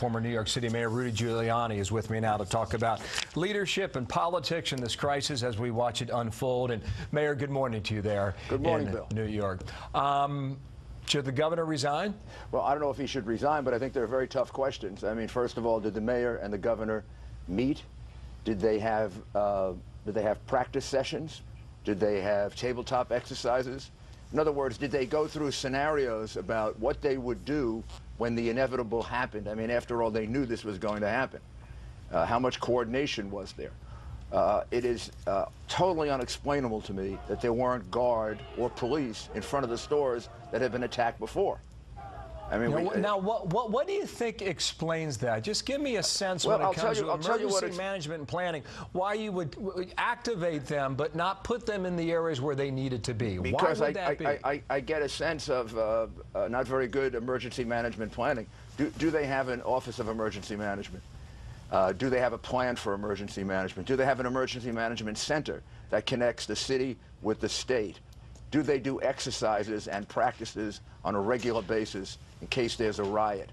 Former New York City Mayor Rudy Giuliani is with me now to talk about leadership and politics in this crisis as we watch it unfold. And Mayor, good morning to you there. Good morning, Bill. New York. Should the governor resign? Well, I don't know if he should resign, but I think they're very tough questions. I mean, first of all, did the mayor and the governor meet? Did they have practice sessions? Did they have tabletop exercises? In other words, did they go through scenarios about what they would do when the inevitable happened? I mean, after all, they knew this was going to happen. How much coordination was there? It is totally unexplainable to me that there weren't guard or police in front of the stores that had been attacked before. I mean, what do you think explains that? Just give me a sense when it comes to emergency management and planning, why you would activate them but not put them in the areas where they needed to be. Because why would that be? I get a sense of not very good emergency management planning. Do they have an Office of Emergency Management? Do they have a plan for emergency management? Do they have an emergency management center that connects the city with the state? Do they do exercises and practices on a regular basis in case there's a riot?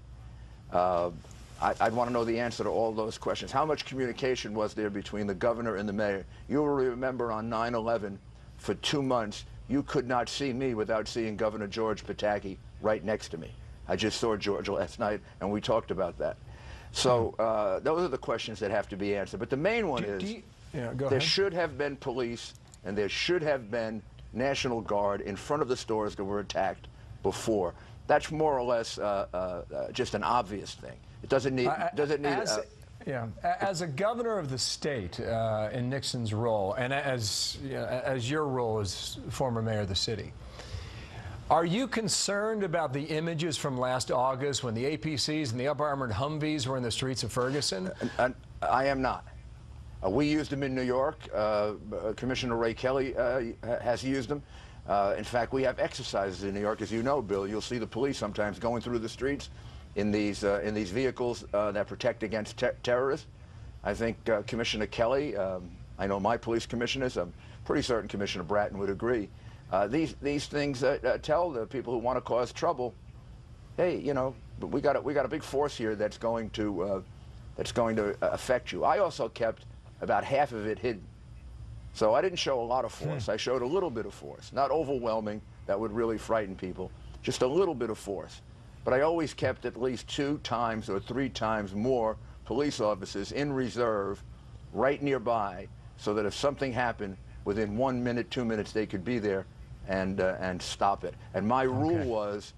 I'd want to know the answer to all those questions. How much communication was there between the governor and the mayor? You will remember on 9/11, for 2 months, you could not see me without seeing Governor George Pataki right next to me. I just saw George last night, and we talked about that. So those are the questions that have to be answered. But the main one is there should have been police and there should have been National Guard in front of the stores that were attacked before. That's more or less just an obvious thing. It doesn't need. As a governor of the state in Nixon's role, and as your role as former mayor of the city, are you concerned about the images from last August when the APCs and the up-armored Humvees were in the streets of Ferguson? I am not. We used them in New York. Commissioner Ray Kelly has used them. In fact, we have exercises in New York, as you know, Bill. You'll see the police sometimes going through the streets in these vehicles that protect against terrorists. I think Commissioner Kelly, I know my police commissioners, I'm pretty certain Commissioner Bratton would agree. These things tell the people who want to cause trouble, hey, you know, we got a big force here that's going to affect you. I also kept about half of it hidden, so I didn't show a lot of force. I showed a little bit of force, not overwhelming. That would really frighten people. Just a little bit of force, but I always kept at least 2 times or 3 times more police officers in reserve, right nearby, so that if something happened, within 1 minute, 2 minutes, they could be there and stop it. And my rule was,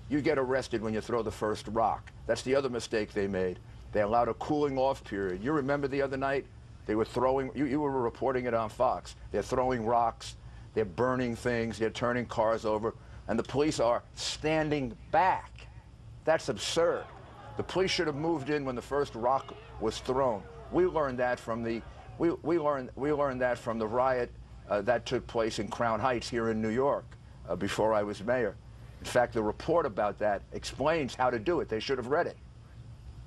you get arrested when you throw the first rock. That's the other mistake they made. They allowed a cooling off period. You remember the other night? They were throwing, you were reporting it on Fox. They're throwing rocks, they're burning things, they're turning cars over, and the police are standing back. That's absurd. The police should have moved in when the first rock was thrown. We learned that from the we learned that from the riot that took place in Crown Heights here in New York before I was mayor. In fact, the report about that explains how to do it. They should have read it.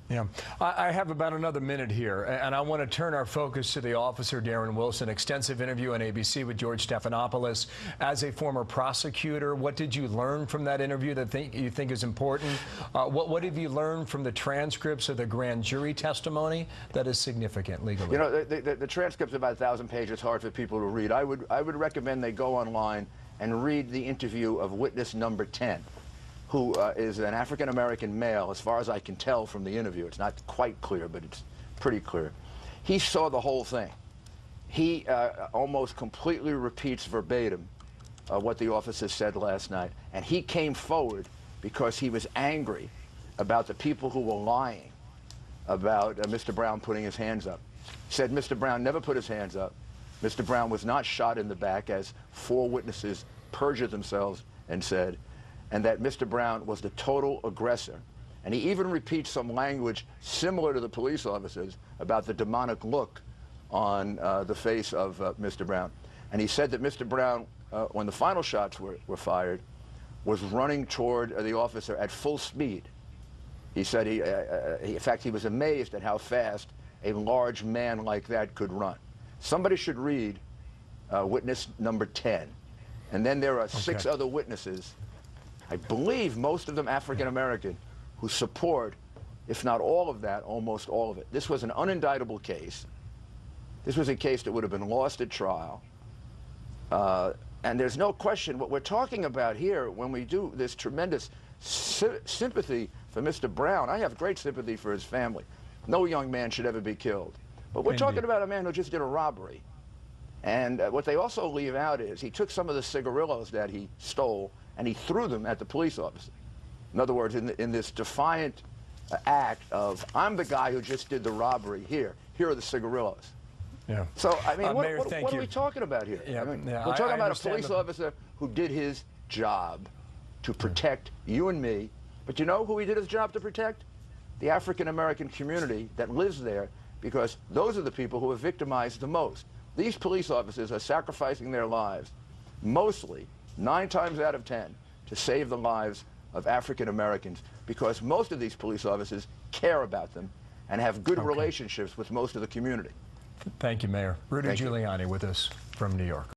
Yeah, I have about another minute here, and I want to turn our focus to the officer, Darren Wilson. Extensive interview on ABC with George Stephanopoulos. As a former prosecutor, what did you learn from that interview that you think is important? What have you learned from the transcripts of the grand jury testimony that is significant legally? You know, the transcript's about 1,000 pages, hard for people to read. I would recommend they go online and read the interview of witness number 10. Who is an African-American male, as far as I can tell from the interview. It's not quite clear, but it's pretty clear. He saw the whole thing. He almost completely repeats verbatim what the officer said last night. And he came forward because he was angry about the people who were lying about Mr. Brown putting his hands up. He said Mr. Brown never put his hands up. Mr. Brown was not shot in the back, as 4 witnesses perjured themselves and said, and that Mr. Brown was the total aggressor. And he even repeats some language similar to the police officers about the demonic look on the face of Mr. Brown. And he said that Mr. Brown, when the final shots were fired, was running toward the officer at full speed. He said, in fact, he was amazed at how fast a large man like that could run. Somebody should read witness number 10. And then there are 6 other witnesses, I believe most of them African-American, who support if not all of that, almost all of it. This was an unindictable case. This was a case that would have been lost at trial. And there's no question what we're talking about here when we do this tremendous sympathy for Mr. Brown. I have great sympathy for his family. No young man should ever be killed. But we're talking about a man who just did a robbery. And what they also leave out is he took some of the cigarillos that he stole and he threw them at the police officer. In other words, in this defiant act of, I'm the guy who just did the robbery, here are the cigarillos. Yeah. So, I mean, Mayor, what are we talking about here? Yeah, I mean, yeah, we're talking I about a police officer who did his job to protect you and me. But you know who he did his job to protect? The African-American community that lives there, because those are the people who are victimized the most. These police officers are sacrificing their lives, mostly, 9 times out of 10, to save the lives of African-Americans, because most of these police officers care about them and have good relationships with most of the community. Thank you, Mayor. Rudy Thank you. Giuliani with us from New York.